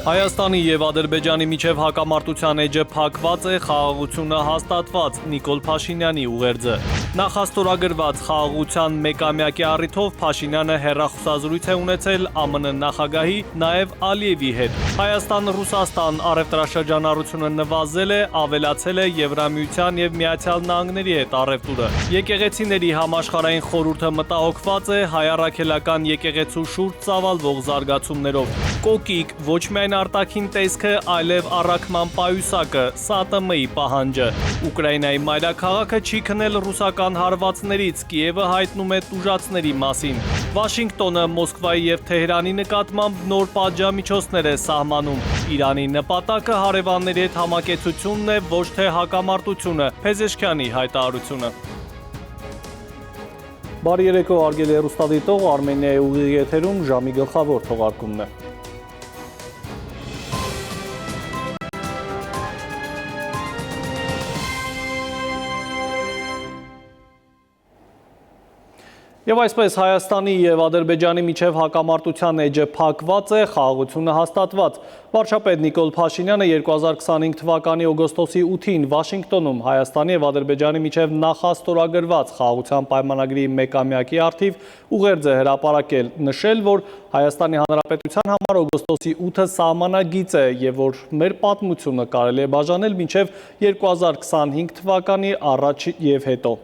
Հայաստանի և Ադրբեջանի միջև հակամարտության էջը փակված է, խաղաղությունը հաստատված, Նիկոլ Փաշինյանի ուղերձը։ Նախաստորագրված խաղաղության մեկամյակի առիթով Փաշինյանը հեռախոսազրույց է ունեցել ԱՄՆ նախագահի, նաև Ալիևի հետ։ Հայաստան-Ռուսաստան առևտրաշրջանառությունը նվազել է, ավելացել է Եվրամիության և Միացյալ Նահանգների հետ առևտուրը։ Եկեղեցիների համաշխարհային խորհուրդը մտահոգված է հայ-առաքելական եկեղեցու շուրջ ծավալվող զարգացումներով։ Կոկիկ, ոչ միայն արտաքին տեսքը, այլև առաքման պայուսակը, ՍԱՏՄ-ի պահանջը։ Ուկրաինայի մայրաքաղաքը չի քնել ռուսական հարվածներից, Կիևը հայտնում է տուժածների մասին։ Վաշինգտոնը Մոսկվայի և Թեհրանի նկատմամբ նոր պատժամիջոցներ է սահմանում։ Իրանի նպատակը հարևանների հետ համակեցությունն է, ոչ թե հակամարտությունը, Փեզեշքյանի հայտարարությունը։ Բարի երեկո, հարգելի հեռուստադիտող, Արմենիայի ուղիղ եթերում ժամի գլխավոր թողարկումն է։ Եվ այսպես Հայաստանի և Ադրբեջանի միջև հակամարտության էջը փակված է, խաղաղությունը հաստատված։ Վարչապետ Նիկոլ Փաշինյանը 2025 թվականի օգոստոսի 8-ին Վաշինգտոնում Հայաստանի և Ադրբեջանի միջև նախաստորագրված խաղաղության պայմանագրի մեկամյակի առթիվ ուղերձ է հրապարակել, նշել, որ Հայաստանի Հանրապետության համար օգոստոսի 8-ը սահմանագիծ է և որ մեր պատմությունը կարելի է բաժանել մինչև 2025 թվականի առաջ և հետո։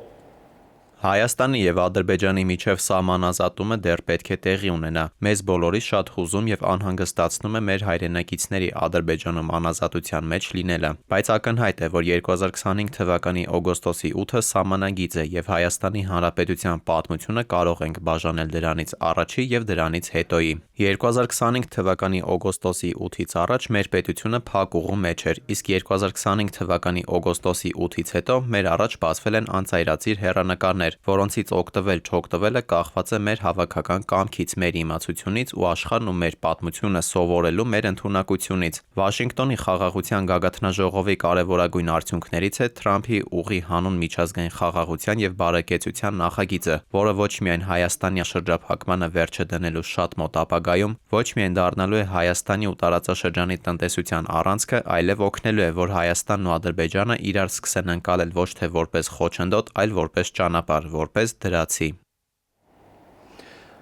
Հայաստանի և Ադրբեջանի միջև սահմանազատումը դեռ պետք է տեղի ունենա։ Մեզ բոլորիս շատ հուզում և անհանգստացնում է մեր հայրենակիցների Ադրբեջանում անազատության մեջ լինելը, բայց ակնհայտ է, որ 2025 թվականի օգոստոսի 8-ը սահմանագիծ է և Հայաստանի Հանրապետության պատմությունը կարող ենք բաժանել դրանից առաջի և դրանից հետոյի։ 2025 թվականի օգոստոսի 8-ից առաջ մեր պետությունը փակ ուղու մեջ էր, իսկ 2025 թվականի օգոստոսի 8-ից հետո մեր առաջ բացվել են անծայրածիր հեռանկարներ, որոնցից օգտվել-չօգտվելը կախված է մեր հավաքական կամքից, մեր իմացությունից ու աշխարհն ու մեր պատմությունը սովորելու մեր ընդունակությունից։ Վաշինգտոնի խաղաղության գագաթնաժողովի կարևորագույն արդյունքներից է Թրամփի ուղի հանուն միջազգային խաղաղության և բարեկեցության նախագիծը, որը ոչ միայն Հայաստանի շրջափակմանը վերջը դնելու շատ մոտ ապագայում, ոչ միայն դառնալու է Հայաստանի ու տարածաշրջանի տնտեսության առանցքը, այլև օգնելու է, որ Հայաստանն ու Ադրբեջանը իրար սկսեն ընկալել ոչ թե որպես խոչընդոտ, այլ որպես ճանապարհ, որպես դրացի։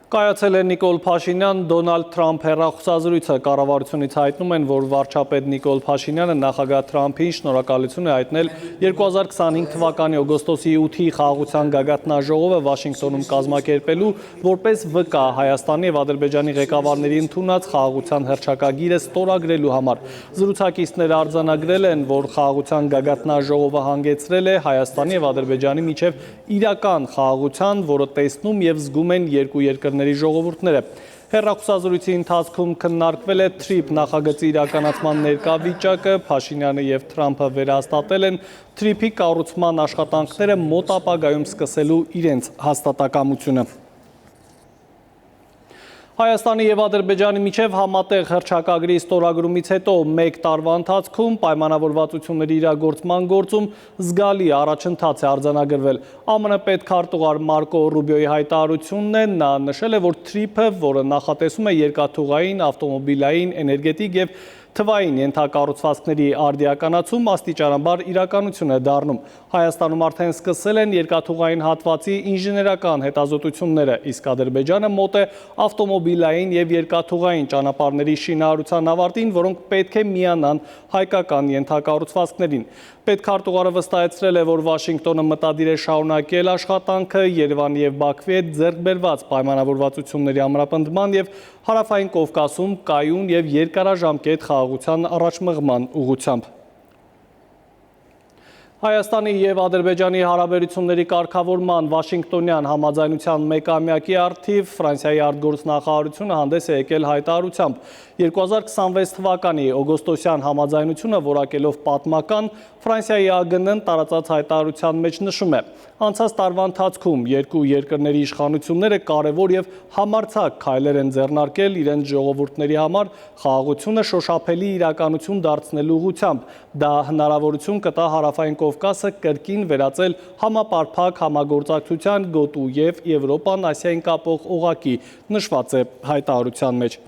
Կայացել է Նիկոլ Փաշինյան, Դոնալդ Թրամփ հեռախոսազրույցը։ Կառավարությունից հայտնում են, որ վարչապետ Նիկոլ Փաշինյանը նախագահ Թրամփին շնորհակալություն է հայտնել 2025 թվականի օգոստոսի 8-ի խաղաղության գագաթնաժողովը Վաշինգտոնում կազմակերպելու որպես վկա Հայաստանի և Ադրբեջանի ղեկավարների ընդունած խաղաղության հռչակագիրը ստորագրելու համար։ Զրուցակիցները արձանագրել են, որ խաղաղության գագաթնաժողովը հանգեցրել է Հայաստանի և Ադրբեջանի միջև իրական խաղաղության, որը տեսնում և զգում են երկու երկրների ժողովուրդները։ Հեռախոսազրույցի ընթացքում քննարկվել է TRIP նախագծի իրականացման ներկա վիճակը, Փաշինյանը և Թրամփը վերահաստատել են TRIP-ի կառուցման աշխատանքները մոտ ապագայում սկսելու իրենց հաստատակամությունը։ Հայաստանի և Ադրբեջանի միջև համատեղ հռչակագրի ստորագրումից հետո մեկ տարվա ընթացքում պայմանավորվածությունների իրագործման գործում զգալի առաջընթաց է արձանագրվել։ ԱՄՆ պետքարտուղար Մարկո Ռուբիոյի հայտարարությունն է, նա նշել է, որ TRIP-ը, որը նախատեսում է երկաթուղային, ավտոմոբիլային, էներգետիկ և թվային ենթակառուցվածքների արդիականացում, աստիճանաբար իրականություն է դառնում։ Հայաստանում արդեն սկսել են երկաթուղային հատվածի ինժեներական հետազոտությունները, իսկ Ադրբեջանը մոտ է ավտոմոբիլային և երկաթուղային ճանապարհների շինարարության ավարտին, որոնք պետք է միանան հայկական ենթակառուցվածքներին։ Պետքարտուղարը վստահեցրել է, որ Վաշինգտոնը մտադիր է շարունակել աշխատանքը Երևանի և Բաքվի հետ ձեռք բերված պայմանավորվածությունների ամրապնդման և Հարավային Կովկասում կայուն և երկարաժամկետ խաղաղության առաջմղման ուղղությամբ։ Հայաստանի և Ադրբեջանի հարաբերությունների կարգավորման Վաշինգտոնյան համաձայնության մեկամյակի առթիվ Ֆրանսիայի արտգործնախարարությունը հանդես է եկել հայտարարությամբ։ 2026 թվականի օգոստոսյան համաձայնությունը որակելով պատմական, Ֆրանսիայի ԱԳՆ-ն տարածած հայտարարության մեջ նշում է. անցած տարվա ընթացքում երկու երկրների իշխանությունները կարևոր և համարձակ քայլեր են ձեռնարկել իրենց ժողովուրդների համար խաղաղությունը շոշափելի իրականություն դարձնելու ուղղությամբ։ Դա հնարավորություն կտա Հարավային Կովկասը կրկին վերածել համապարփակ համագործակցության գոտու և Եվրոպան Ասիային կապող օղակի, նշված է հայտարարության մեջ։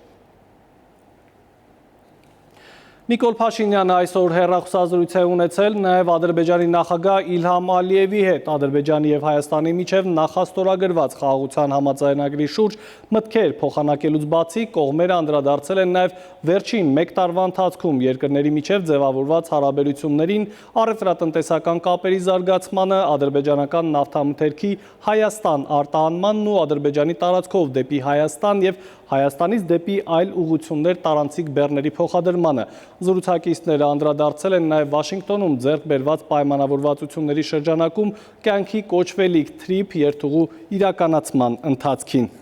Նիկոլ Փաշինյանը այսօր հեռախոսազրույց է ունեցել նաև Ադրբեջանի նախագահ Իլհամ Ալիևի հետ։ Ադրբեջանի և Հայաստանի միջև նախաստորագրված խաղաղության համաձայնագրի շուրջ մտքեր փոխանակելուց բացի կողմերը անդրադարձել են նաև վերջին մեկ տարվա ընթացքում երկրների միջև ձևավորված հարաբերություններին, առևտրատնտեսական կապերի զարգացմանը, ադրբեջանական նավթամթերքի Հայաստան արտահանմանն ու Ադրբեջանի տարածքով դեպի Հայաստան և Հայաստանից դեպի այլ ուղղություններ տարանցիկ բեռների փոխադրմանը։ Զրուցակիցները անդրադարձել են նաև Վաշինգտոնում ձեռք բերված պայմանավորվածությունների շրջանակում կյանքի կոչվելիք թրիփ երթուղու իրականացման ընթացքին։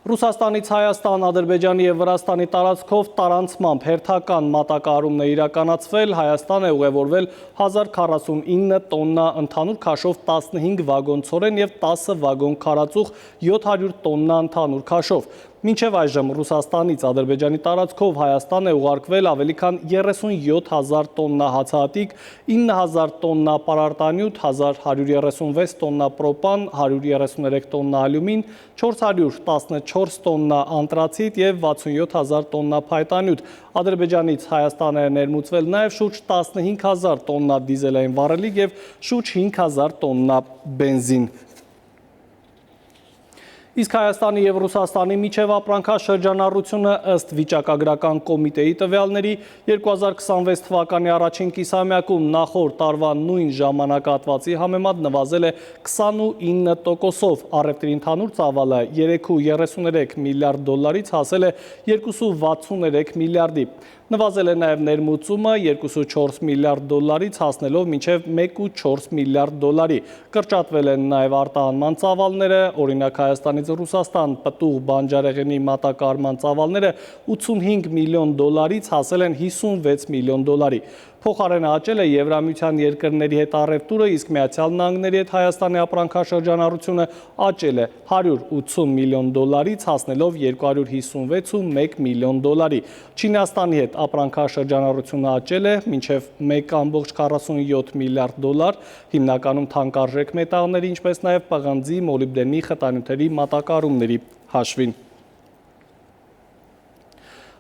Ռուսաստանից Հայաստան, Ադրբեջանի և Վրաստանի տարածքով տարանցմամբ հերթական մատակարարումն է իրականացվել, Հայաստան է ուղևորվել 1049 տոննա ընդհանուր քաշով 15 վագոն ցորեն և 10 վագոն քարածուխ 700 տոննա ընդհանուր քաշով։ Մինչև այժմ Ռուսաստանից Ադրբեջանի տարածքով Հայաստան է ուղարկվել ավելի քան 37,000 տոննա հացահատիկ, 9,000 տոննա պարարտանյութ, 1,136 տոննա պրոպան, 133 տոննա ալյումին, 414 տոննա անտրացիտ և 67,000 տոննա փայտանյութ։ Ադրբեջանից Հայաստան է ներմուծվել նաև շուրջ 15,000 տոննա դիզելային վառելիք և շուրջ 5,000 տոննա բենզին։ Իսկ Հայաստանի և Ռուսաստանի միջև ապրանքաշրջանառությունը ըստ վիճակագրական կոմիտեի տվյալների 2026 թվականի առաջին կիսամյակում նախորդ տարվա նույն ժամանակահատվածի համեմատ նվազել է 29%-ով, առևտրի ընդհանուր ծավալը 3,33 միլիարդ դոլարից հասել է 2,63 միլիարդի։ Նվազել է նաև ներմուծումը 2,4 միլիարդ դոլարից հասնելով մինչև 1,4 միլիարդ դոլարի։ Կրճատվել են նաև արտահանման ծավալները, օրինակ Հայաստանից Ռուսաստան պտուղ բանջարեղենի մատակարարման ծավալները 85 միլիոն դոլարից հասել են 56 միլիոն դոլարի։ Փոխարենը աճել է Եվրամիության երկրների հետ առևտուրը, իսկ Միացյալ Նահանգների հետ Հայաստանի ապրանքաշրջանառությունը աճել է 180 միլիոն դոլարից հասնելով 256,1 միլիոն դոլարի։ Չինաստանի հետ ապրանքաշրջանառությունը աճել է մինչև 1,47 միլիարդ դոլար, հիմնականում թանկարժեք մետաղների, ինչպես նաև պղնձի, մոլիբդենի, խտանյութերի մատակարարումների հաշվին։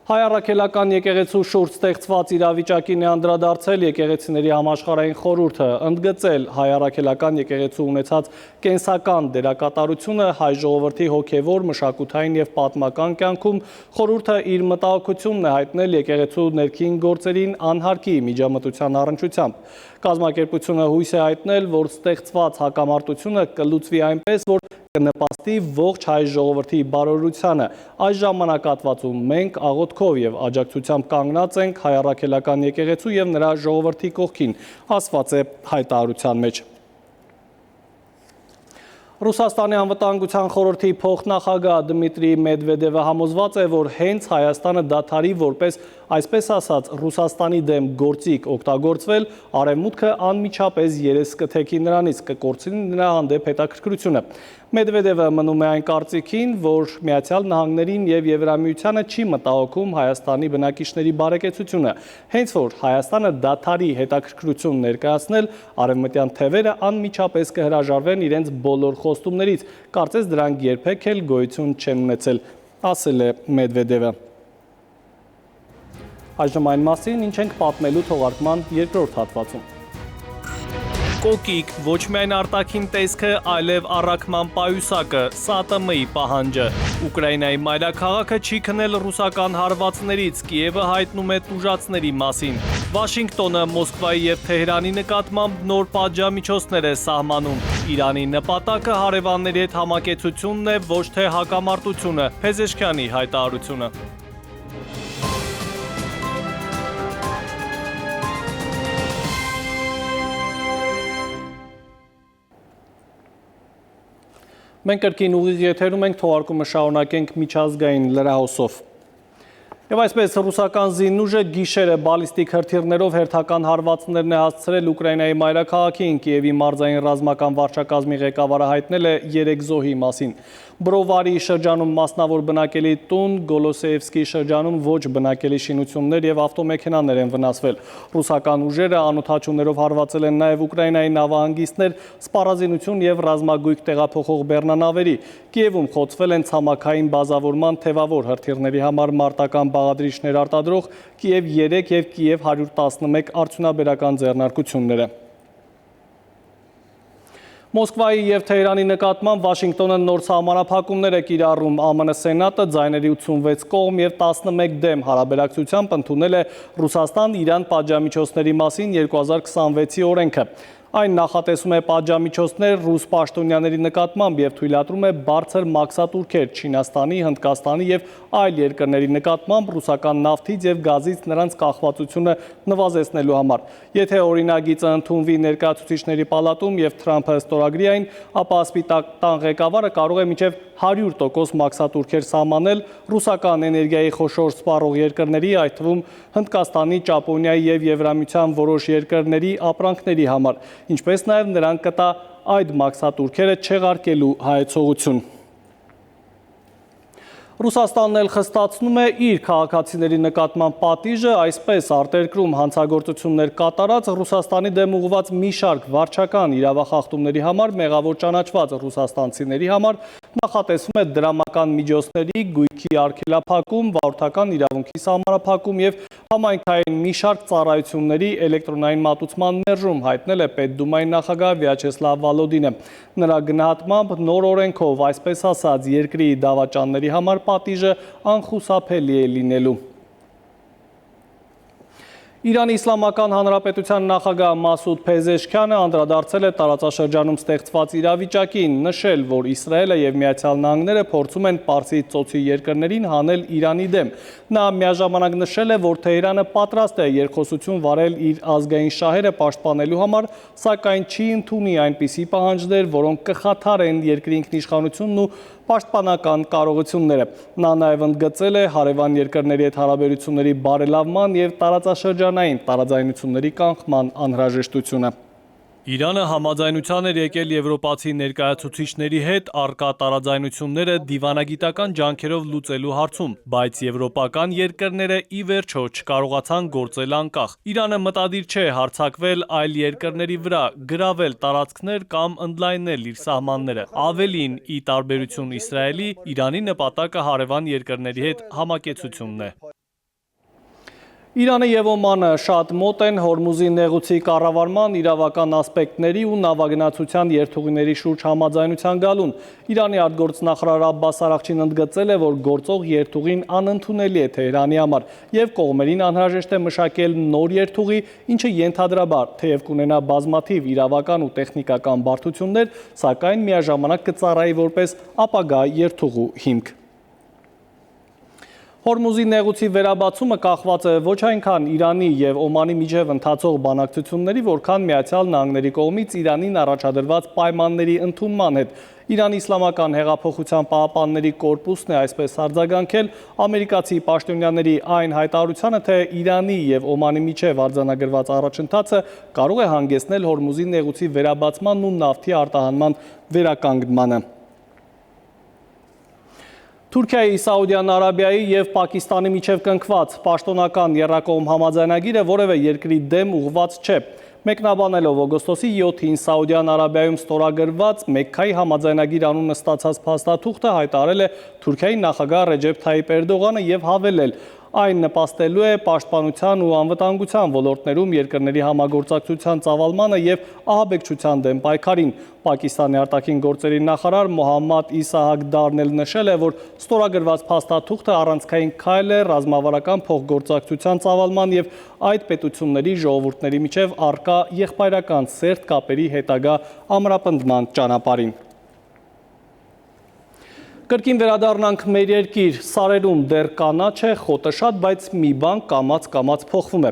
Հայ առաքելական եկեղեցու շուրջ ստեղծված իրավիճակին է անդրադարձել եկեղեցիների համաշխարհային խորհուրդը, ընդգծել հայ առաքելական եկեղեցու ունեցած կենսական դերակատարությունը հայ ժողովրդի հոգևոր, մշակութային և պատմական կյանքում, խորհուրդը իր մտահոգությունն է հայտնել եկեղեցու ներքին գործերին անհարկի միջամտության առնչությամբ։ Կազմակերպությունը հույս է հայտնել, որ ստեղծված հակամարտությունը կլուծվի այնպես, որ կնպաստի ողջ հայ ժողովրդի բարօրությանը։ Այս ժամանակահատվածում մենք աղոթքով և աջակցությամբ կանգնած ենք հայ առաքելական եկեղեցու և նրա ժողովրդի կողքին, ասված է հայտարարության մեջ։ Ռուսաստանի անվտանգության խորհրդի փոխնախագահ Դմիտրի Մեդվեդևը համոզված է, որ հենց Հայաստանը դադարի որպես, այսպես ասած, Ռուսաստանի դեմ գործիք օգտագործվել, Արևմուտքը անմիջապես երես կթեքի նրանից, կկորցնի նրա հանդեպ հետաքրքրությունը։ Մեդվեդևը մնում է այն կարծիքին, որ Միացյալ Նահանգներին և Եվրամիությանը չի մտահոգում Հայաստանի բնակիչների բարեկեցությունը։ Հենց որ Հայաստանը դադարի հետաքրքրություն ներկայացնել, արևմտյան թևերը անմիջապես կհրաժարվեն իրենց բոլոր խոստումներից, կարծես դրանք երբեք էլ գոյություն չեն ունեցել, ասել է Մեդվեդևը։ Այժմ այն մասին, ինչ ենք պատմելու թողարկման երկրորդ հատվածում։ Կոկիկ, ոչ միայն արտաքին տեսքը, այլև առաքման պայուսակը, ՍԱՏՄ-ի պահանջը։ Ուկրաինայի մայրաքաղաքը չի քնել ռուսական հարվածներից, Կիևը հայտնում է տուժածների մասին։ Վաշինգտոնը Մոսկվայի և Թեհրանի նկատմամբ նոր պատժամիջոցներ է սահմանում։ Իրանի նպատակը հարևանների հետ համակեցությունն է, ոչ թե հակամարտությունը, Փեզեշքյանի հայտարարությունը։ Մենք կրկին ուղիղ եթերում ենք, թողարկումը շարունակենք միջազգային լրահոսով։ Եվ այսպես ռուսական զինուժը գիշերը բալիստիկ հրթիռներով հերթական հարվածներն է հասցրել Ուկրաինայի մայրաքաղաքին, Կիևի մարզային ռազմական վարչակազմի ղեկավարը հայտնել է 3 զոհի մասին։ Բրովարի շրջանում մասնավոր բնակելի տուն, Գոլոսեևսկի շրջանում ոչ բնակելի շինություններ և ավտոմեքենաներ են վնասվել։ Ռուսական ուժերը անօդաչուներով հարվածել են նաև Ուկրաինայի նավահանգիստներ, սպառազինություն և ռազմագույք տեղափոխող բեռնանավերի։ Կիևում խոցվել են ցամաքային բազավորման թևավոր հրթիռների համար մարտական բաղադրիչներ արտադրող Կիև 3 և Կիև 111 արդյունաբերական ձեռնարկությունները։ Մոսկվայի և Թեհրանի նկատմամբ Վաշինգտոնը նոր սահմանափակումներ է կիրառում։ ԱՄՆ Սենատը ձայների 86 կողմ և 11 դեմ հարաբերակցությամբ ընդունել է Ռուսաստան-Իրան պատժամիջոցների մասին 2026-ի օրենքը։ Այն նախատեսում է պատժամիջոցներ ռուս պաշտոնյաների նկատմամբ և թույլատրում է բարձր մաքսատուրքեր Չինաստանի, Հնդկաստանի և այլ երկրների նկատմամբ ռուսական նավթից և գազից նրանց կախվածությունը նվազեցնելու համար։ Եթե օրինագիծը ընդունվի ներկայացուցիչների պալատում և Թրամփը ստորագրի այն, ապա Սպիտակ տան ղեկավարը կարող է մինչև 100% մաքսատուրքեր սահմանել ռուսական էներգիայի խոշոր սպառող երկրների, այդ թվում Հնդկաստանի, Ճապոնիայի և Եվրամիության որոշ երկրների ապրանքների համար, ինչպես նաև նրան կտա այդ մաքսատուրքերը չեղարկելու հայեցողություն։ Ռուսաստանն էլ խստացնում է իր քաղաքացիների նկատմամբ պատիժը, այսպես արտերկրում հանցագործություններ կատարած Ռուսաստանի դեմ ուղղված մի շարք վարչական իրավախախտումների համար մեղավոր ճանաչված ռուսաստանցիների համար նախատեսվում է դրամական միջոցների, գույքի արգելափակում, վարորդական իրավունքի սահմանափակում և համայնքային մի շարք ծառայությունների էլեկտրոնային մատուցման մերժում, հայտնել է Պետդումայի նախագահ Վյաչեսլավ Վալոդինը։ Նրա գնահատմամբ նոր օրենքով, այսպես ասած, երկրի դավաճանների համար պատիժը անխուսափելի է լինելու։ Իրանի Իսլամական Հանրապետության նախագահ Մասուդ Փեզեշքյանը անդրադարձել է տարածաշրջանում ստեղծված իրավիճակին, նշել, որ Իսրայելը և Միացյալ Նահանգները փորձում են Պարսից ծոցի երկրներին հանել Իրանի դեմ։ Նա միաժամանակ նշել է, որ Թեհրանը պատրաստ է երկխոսություն վարել իր ազգային շահերը պաշտպանելու համար, սակայն չի ընդունի այնպիսի պահանջներ, որոնք կխաթարեն երկրի ինքնիշխանությունն ու պաշտպանական կարողությունները։ Նա նաև ընդգծել է հարևան երկրների հետ հարաբերությունների բարելավման և տարածաշրջանային տարաձայնությունների կանխման անհրաժեշտությունը։ Իրանը համաձայնության էր եկել եվրոպացի ներկայացուցիչների հետ առկա տարաձայնությունները դիվանագիտական ջանքերով լուծելու հարցում, բայց եվրոպական երկրները ի վերջո չկարողացան գործել անկախ։ Իրանը մտադիր չէ հարձակվել այլ երկրների վրա, գրավել տարածքներ կամ ընդլայնել իր սահմանները։ Ավելին, ի տարբերություն Իսրայելի, Իրանի նպատակը հարևան երկրների հետ համակեցությունն է։ Իրանը և Օմանը շատ մոտ են Հորմուզի նեղուցի կառավարման իրավական ասպեկտների ու նավագնացության երթուղիների շուրջ համաձայնության գալուն։ Իրանի արտգործնախարար Աբբաս Արաղչին ընդգծել է, որ գործող երթուղին անընդունելի է Թեհրանի համար և կողմերին անհրաժեշտ է մշակել նոր երթուղի, ինչը ենթադրաբար թեև կունենա բազմաթիվ իրավական ու տեխնիկական բարդություններ, սակայն միաժամանակ կծառայի որպես ապագա երթուղու հիմք։ Հորմուզի նեղուցի վերաբացումը կախված է ոչ այնքան Իրանի և Օմանի միջև ընթացող բանակցությունների, որքան Միացյալ Նահանգների կողմից Իրանին առաջադրված պայմանների ընդունման հետ։ Իրանի Իսլամական հեղափոխության պահապանների կորպուսն է այսպես արձագանքել ամերիկացի պաշտոնյաների այն հայտարարությանը, թե Իրանի և Օմանի միջև արձանագրված առաջընթացը կարող է հանգեցնել Հորմուզի նեղուցի վերաբացմանն ու նավթի արտահանման վերականգնմանը։ Թուրքիայի, Սաուդյան Արաբիայի և Պակիստանի միջև կնքված պաշտոնական եռակողմ համաձայնագիրը որևէ երկրի դեմ ուղղված չէ։ Մեկնաբանելով օգոստոսի 7-ին Սաուդյան Արաբիայում ստորագրված Մեքքայի համաձայնագիր անունը ստացած փաստաթուղթը հայտարարել է Թուրքիայի նախագահ Ռեջեփ Թայիպ Էրդողանը և հավելել. այն նպաստելու է պաշտպանության ու անվտանգության ոլորտներում երկրների համագործակցության ծավալմանը և ահաբեկչության դեմ պայքարին։ Պակիստանի արտաքին գործերի նախարար Մոհամմադ Իսահակ Դարն էլ նշել է, որ ստորագրված փաստաթուղթը առանցքային քայլ է ռազմավարական փոխգործակցության ծավալման և այդ պետությունների ժողովուրդների միջև առկա եղբայրական սերտ կապերի հետագա ամրապնդման ճանապարհին։ Կրկին վերադառնանք մեր երկիր, սարերում դեռ կանաչ է, խոտը շատ, բայց մի բան կամաց փոխվում է։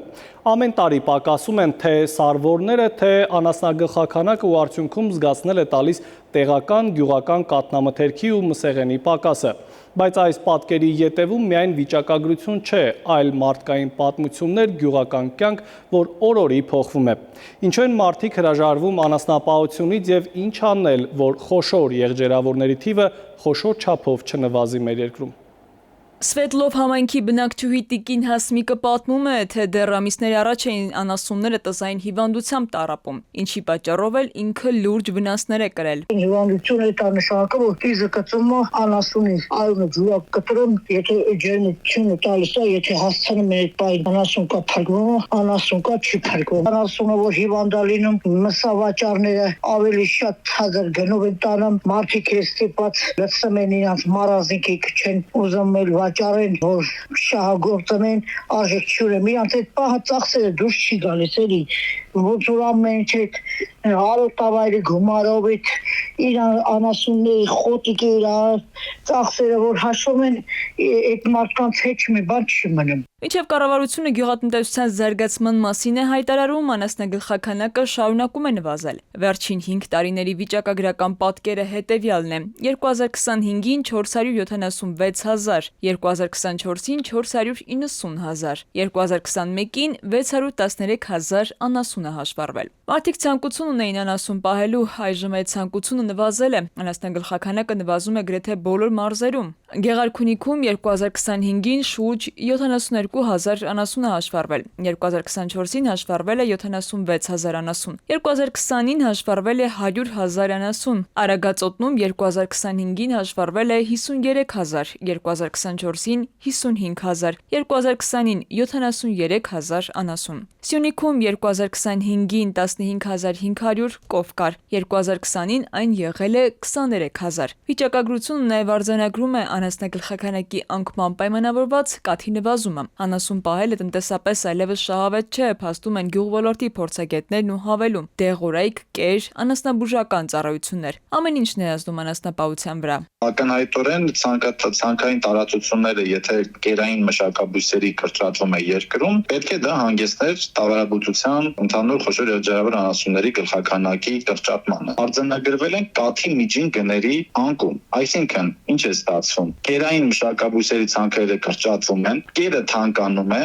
Ամեն տարի պակասում են թե սարվորները, թե անասնագլխաքանակը ու արդյունքում զգացնել է տալիս տեղական գյուղական կաթնամթերքի ու մսեղենի պակասը։ Բայց այս պատկերի ետևում միայն վիճակագրություն չէ, այլ մարդկային պատմություններ, գյուղական կյանք, որ օր-օրի փոխվում է։ Ինչու են մարդիկ հրաժարվում անասնապահությունից եւ ինչ անել, որ խոշոր եղջերավորների թիվը խոշոր չափով չնվազի մեր երկրում։ Սվետլով համայնքի բնակչուհի Տիկին Հասմիկը պատմում է, թե դեռ ամիսներ առաջ էին անասունները տզային հիվանդությամբ տառապում, ինչի պատճառով էլ ինքը լուրջ վնասներ է կրել։ Հիվանդությունը դա նշանակում է, որ կիզը կծում է անասունի, այլը ջուրակ կտրում, եթե ջերմությունը տալիս է, եթե հասցնում է այդ պայն անասուն կա փրկվում, անասուն կա չի փրկվում։ Անասունը որ հիվանդ է լինում, մսավաճառները ավելի շատ հազար գնով են տանում, մարդիկ ստիպված լցնում են իրանց մարազնիկի քչեն ուզում էլ վաճառեն, որ շահագործում են, արժեք չուրեմ, իրանց այդ պահը ծախսերը դուրս չի գալիս էլի, ոնց որ ամեն ինչ հարոտավայրի գումարով իրան անասունների խոտիկի ծախսերը որ հաշվում են, այդ մարդկանց հետ մի բան չի մնում։ Մինչև կառավարությունը գյուղատնտեսության զարգացման մասին է հայտարարում, անասնագլխաքանակը շարունակում է նվազել։ Վերջին 5 տարիների վիճակագրական պատկերը հետևյալն է. 2025-ին 476,000, 2024-ին 490,000, 2021-ին 613,000 անասուն է հաշվառվել։ Մարդիկ ցանկություն ունեին անասուն պահելու, այժմ այդ ցանկությունը նվազել է։ Անասնագլխաքանակը նվազում է գրեթե բոլոր մարզերում։ Գեղարքունիքում 2025-ին շուրջ 72,000 անասուն է հաշվառվել, 2024-ին հաշվառվել է 76,000 անասուն, 2020-ին հաշվառվել է 100,000 անասուն, Արագածոտնում 2025-ին հաշվառվել է 53,000, 2024-ին 55,000, 2020-ին 73,000 անասուն։ Սյունիքում 2025-ին 15,500 կով կար, 2020-ին այն եղել է 23,000։ Վիճակագրությունը նաև արձանագրում է անասնագլխաքանակի անկման պայմանավորված կաթի նվազումը։ Անասուն պահելը տնտեսապես այլևս շահավետ չէ, փաստում են գյուղոլորտի փորձագետներն ու հավելում՝ դեղորայք, կեր, անասնաբուժական ծառայություններ։ Ամեն ինչն է ազդում անասնապահության վրա։ Ակնհայտորեն ցանկային տարածությունները, եթե կերային մշակաբույսերի կրճատվում է երկրում, պետք է դա հանգեցներ տավարաբուծության ընդհանուր խոշոր եղջերավոր անասունների գլխաքանակի կրճատմանը։ Արձանագրվել են կաթի միջին գների անկում, այսինքն ինչ է ստացվում։ Կերային մշակաբույսերի ցանքերը կրճատվում են, կերը թանկանում է,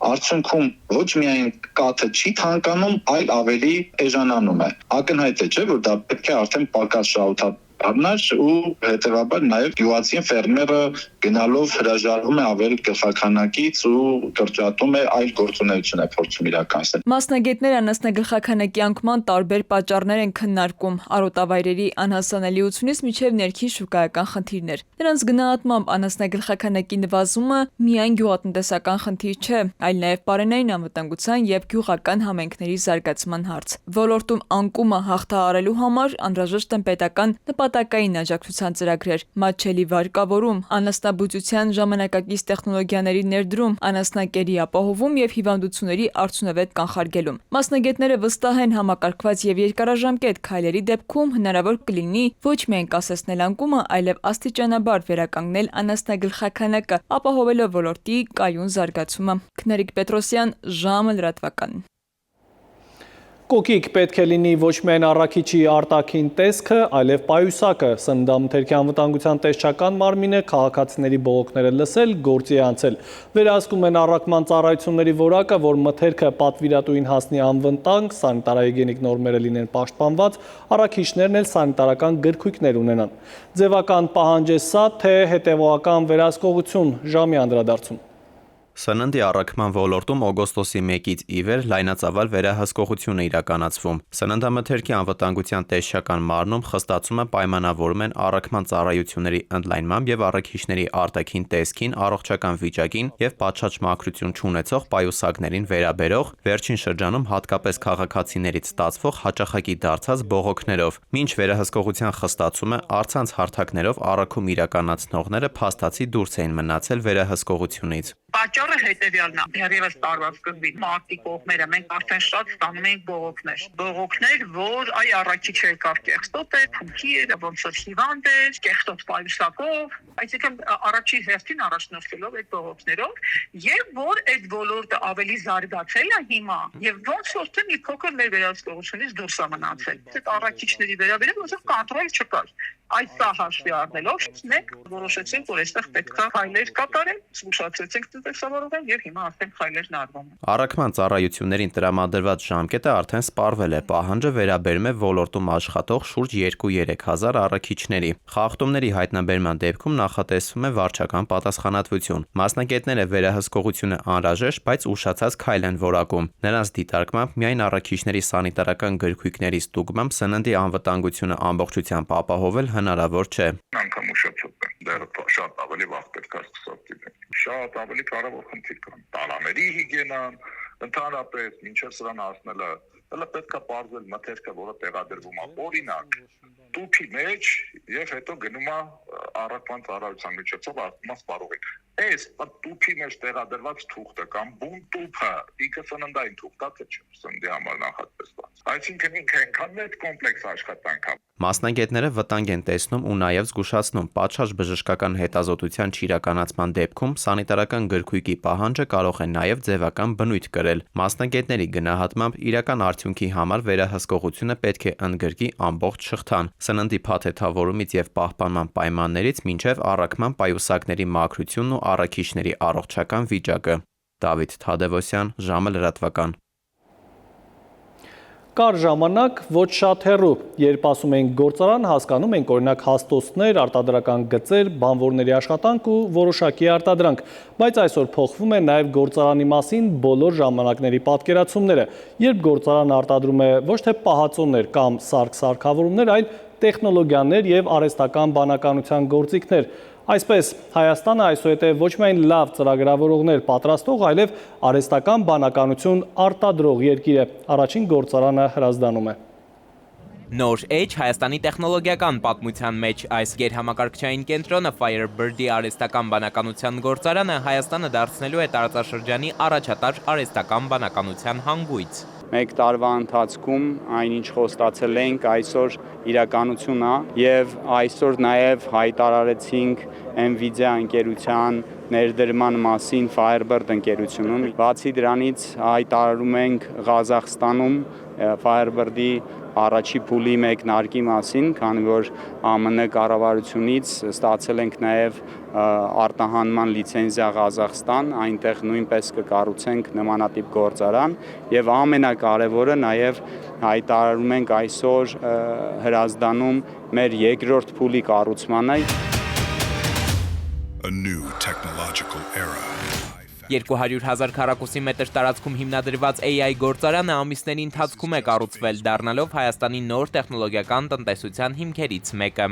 արդյունքում ոչ միայն կաթը չի թանկանում, այլ ավելի էժանանում է։ Ակնհայտ է, չէ՞, որ դա պետք է արդեն պակաս շահութապ առնար ու հետևաբար նաև գյուղացին ֆերմերը գնալով հրաժարվում է ավել գլխաքանակից ու կրճատում է այլ գործունեություն է փորձում իրականացնել։ Մասնագետները անասնագլխաքանակի անկման տարբեր պատճառներ են քննարկում՝ արոտավայրերի անհասանելիությունից մինչև ներքին շուկայական խնդիրներ։ Նրանց գնահատմամբ անասնագլխաքանակի նվազումը միայն գյուղատնտեսական խնդիր չէ, այլ նաև պարենային անվտանգության եւ գյուղական համայնքների զարգացման հարց։ Ոլորտում անկումը հաղթահարելու համար անհրաժեշտ են պետական նպատակային աջակցության ծրագրեր, մատչելի վարկավորում, անասնաբուծության ժամանակակից տեխնոլոգիաների ներդրում, անասնակերի ապահովում եւ հիվանդությունների արդյունավետ կանխարգելում։ Մասնագետները վստահ են համակարգված եւ երկարաժամկետ քայլերի դեպքում հնարավոր կլինի ոչ միայն կասեցնել անկումը, այլև աստիճանաբար վերականգնել անասնագլխաքանակը, ապահովելով ոլորտի կայուն զարգացումը։ Քնարիկ Պետրոսյան, ժամը լրատվական։ Կոկիկ պետք է լինի ոչ միայն առաքիչի արտաքին տեսքը, այլև պայուսակը։ Սննդամթերքի անվտանգության տեսչական մարմինը քաղաքացիների բողոքները լսել, գործի է անցել։ Վերահսկում են առաքման ծառայությունների որակը, որ մթերքը պատվիրատուին հասնի անվտանգ, սանիտարահիգիենիկ նորմերը լինեն պաշտպանված, առաքիչներն էլ սանիտարական գրքույկներ ունենան։ Ձևական պահանջ է սա, թե հետևողական վերահսկողություն, ժամի անդրադարձում։ Սննդի առաքման ոլորտում օգոստոսի 1-ից ի վեր լայնածավալ վերահսկողություն է իրականացվում։ Սննդամթերքի անվտանգության տեսչական մարմնում խստացումը պայմանավորում են առաքման ծառայությունների ընդլայնմամբ եւ առաքիչների արտաքին տեսքին, առողջական վիճակին եւ պատշաճ մաքրություն չունեցող պայուսակներին վերաբերող, վերջին շրջանում հատկապես քաղաքացիներից ստացվող հաճախակի դարձած բողոքներով։ Մինչ վերահսկողության խստացումը առցանց հարթակներով առաքում իրականացնողները փաստացի դուրս էին մնացել վերահսկողությունից։ Պատճառը հետևյալն է. դեռևս տարվա սկզբին մարտի կողմերը մենք արդեն շատ ստանում ենք բողոքներ, որ այ առաքիչ եկավ կեղտոտ է, փուքի է, ոնց որ հիվանդ է, կեղտոտ պայուսակով, այսինքն առաջի հերթին առաջնորդելով այդ բողոքներով, եւ որ այդ ոլորտը ավելի զարգացել է հիմա, եւ ոնց որ թե մի փոքր մեր վերահսկողությունից դուրս է մնացել։ Այդ առաքիչների վերաբերյալ ոնց որ կոնտրոլ չկար։ Այս սա հաշվի առնելով մենք որոշեցինք, որ այստեղ պետք է քայլեր կատարել, զգուշացրեցինք տնտեսավարողին եւ հիմա արդեն քայլերն արվում են։ Առաքման ծառայություններին տրամադրված ժամկետը արդեն սպառվել է։ Պահանջը վերաբերում է ոլորտում աշխատող շուրջ 2-3 հազար առաքիչների։ Խախտումների հայտնաբերման դեպքում նախատեսվում է վարչական պատասխանատվություն։ Մասնագետները վերահսկողությունը անհրաժեշտ, բայց ուշացած քայլ են որակում։ Նրանց դիտարկմամբ միայն առաքիչների սանիտարական գրքույկների ստուգմամբ սննդի անվտանգությունը ամբողջությամբ ապահովել հնարավոր չէ։ Անգամ ուշացած են, դեռ շատ ավելի վաղ պետք է սկսած լինեն։ Շատ ավելի կարևոր խնդիր կան։ Տարաների հիգիենան, ընդհանրապես մինչև սրան հասնելը, հələ պետք է բարձել մթերքը, որը տեղադրվում է, օրինակ, տուփի մեջ եւ հետո գնում է առաքման ծառայության միջոցով ասում է սպառողին։ Այս տուփի մեջ տեղադրված թուղթը կամ բուն տուփը ինքը սննդային թուղթ է, թե չէ, սննդի համար նախատեսված։ Այսինքն ինքը այնքան մեծ կոմպլեքս աշխատանք է։ Մասնագետները վտանգ են տեսնում ու նաև զգուշացնում պատշաճ բժշկական հետազոտության չիրականացման դեպքում սանիտարական գրքույկի պահանջը կարող է նաև ձևական բնույթ կրել։ Մասնագետների գնահատմամբ իրական արդյունքի համար վերահսկողությունը պետք է ընդգրկի ամբողջ շղթան՝ սննդի փաթեթավորումից եւ պահպանման պայմաններից մինչեւ առաքման պայուսակների մաքրությունն ու առաքիչների առողջական վիճակը։ Դավիթ Թադևոսյան, ժամը լրատվական։ Կար ժամանակ ոչ շատ հեռու, երբ ասում ենք գործարան, հասկանում ենք օրինակ հաստոցներ, արտադրական գծեր, բանվորների աշխատանք ու որոշակի արտադրանք, բայց այսօր փոխվում է նաև գործարանի մասին բոլոր ժամանակների պատկերացումները, երբ գործարանը արտադրում է ոչ թե պահածոներ կամ սարք-սարքավորումներ, այլ տեխնոլոգիաներ եւ արհեստական բանականության գործիքներ։ Այսպես, Հայաստանը այսուհետև ոչ միայն լավ ծրագրավորողներ պատրաստող, այլև արհեստական բանականություն արտադրող երկիր է։ Առաջին գործարանը Հրազդանում է։ Նոր էջ Հայաստանի տեխնոլոգիական պատմության մեջ այս գերհամակարգչային կենտրոնը Firebird-ի արհեստական բանականության գործարանը Հայաստանը դարձնելու է տարածաշրջանի առաջատար արհեստական բանականության հանգույց։ Մեկ տարվա ընթացքում այնինչ խոստացել ենք այսօր իրականություն է եւ այսօր նաեւ հայտարարեցինք Nvidia ընկերության ներդրման մասին Firebird ընկերությունում։ Բացի դրանից հայտարարում ենք Ղազախստանում Firebird-ի առաջի փուլի մեկնարկի մասին, քանի որ ԱՄՆ կառավարությունից ստացել ենք նաև արտահանման լիցենզիա Ղազախստան, այնտեղ նույնպես կկառուցենք նմանատիպ գործարան եւ ամենակարևորը նաև հայտարարում ենք այսօր Հրազդանում մեր երկրորդ փուլի կառուցմանը։ A new technological era. 200,000 քառակուսի մետր տարածքում հիմնադրված AI գործարանը ամիսների ընթացքում է կառուցվել, դառնալով Հայաստանի նոր տեխնոլոգիական տնտեսության հիմքերից մեկը։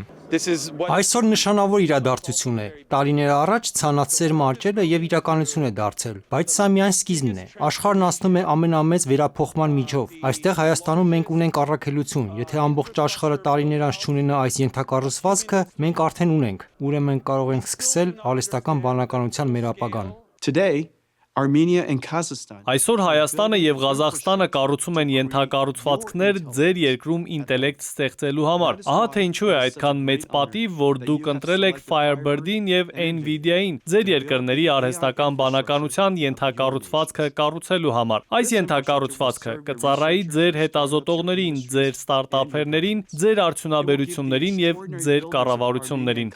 Այսօր նշանավոր իրադարձություն է։ Տարիներ առաջ ցանցեր մարջելը եւ իրականություն է դարձել, բայց սա միայն սկիզբն է։ Աշխարհն անցնում է ամենամեծ վերափոխման միջով։ Այստեղ Հայաստանում մենք ունենք առաքելություն։ Եթե ամբողջ աշխարհը տարիներ անց չունենա այս ենթակառուցվածքը, մենք արդեն ունենք։ Ուրեմն կարող ենք սկսել արհեստական բանականության մեր ապագան։ Today, Armenia and Kazakhstan. Այսօր Հայաստանը եւ Ղազախստանը կառուցում են ենթակառուցվածքներ ձեր երկրում ինտելեկտ ստեղծելու համար։ Ահա թե ինչու է այդքան մեծ պատիվ, որ դուք ընտրել եք Firebird-ին եւ Nvidia-ին ձեր երկրների արհեստական բանականության ենթակառուցվածքը կառուցելու համար։ Այս ենթակառուցվածքը կծառայի ձեր հետազոտողներին, ձեր ստարտափերներին, ձեր արդյունաբերություններին եւ ձեր կառավարություններին։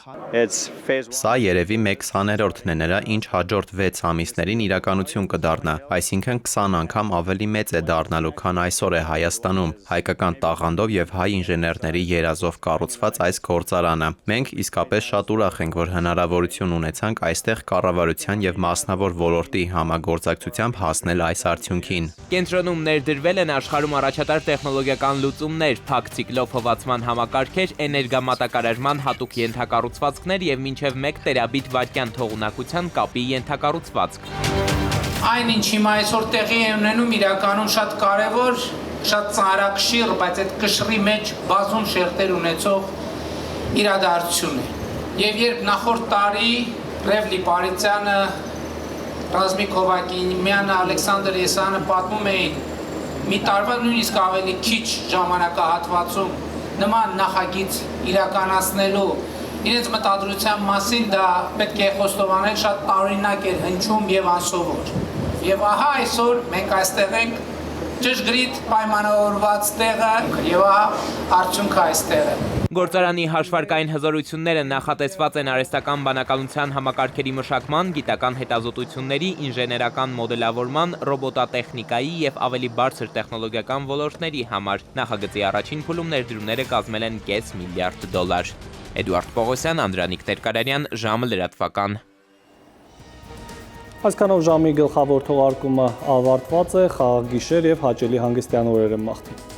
Սա երևի 1/20-ն է նրա, ինչ հաջորդ 6 ամիսներին իրականություն կդառնա, այսինքն 20 անգամ ավելի մեծ է դառնալու, քան այսօր է Հայաստանում, հայկական տաղանդով եւ հայ ինժեներների երազով կառուցված այս գործարանը։ Մենք իսկապես շատ ուրախ ենք, որ հնարավորություն ունեցանք այստեղ կառավարության եւ մասնավոր ոլորտի համագործակցությամբ հասնել այս արդյունքին։ Կենտրոնում ներդրվել են աշխարհում առաջատար տեխնոլոգիական լուծումներ, փակ ցիկլով հովացման համակարգեր, էներգամատակարարման հատուկ ենթակառուցվածքներ եւ մինչեւ 1 տերաբիտ վայրկյան թողունակության կապի ենթակառուցվածք։ Այնինչ հիմա այսօր տեղի է ունենում իրականում շատ կարևոր, շատ ծանրակշիռ, բայց այդ կշռի մեջ բազում շերտեր ունեցող իրադարձություն է։ Եվ երբ նախորդ տարի Լև Լիպարիցյանը Ռազմիկ Հովակիմյանը, Ալեքսանդր Եսյանը պատմում էին մի տարվա նույնիսկ ավելի քիչ ժամանակահատվածում նման նախագիծ իրականացնելու իրենց մտադրության մասին դա պետք է խոստովանել շատ տարօրինակ էր հնչում եւ անսովոր։ Եվ ահա այսօր մենք այստեղ ենք ճշգրիտ պայմանավորված տեղը եւ արդյունքը այստեղ է։ Գործարանի հաշվարկային հզորությունները նախատեսված են արհեստական բանականության համակարգերի մշակման, գիտական հետազոտությունների, ինժեներական մոդելավորման, ռոբոտատեխնիկայի եւ ավելի բարձր տեխնոլոգիական ոլորտների համար։ Նախագծի առաջին փուլում ներդրումները կազմել են $500 միլիարդ։ Էդուարդ Պողոսյան, Անդրանիկ Տերկարարյան, ժամը լրատվական։ Այսքանով ժամի գլխավոր թողարկումը ավարտված է, խաղաղ գիշեր եւ հաճելի հանգստյան օրեր եմ մաղթում։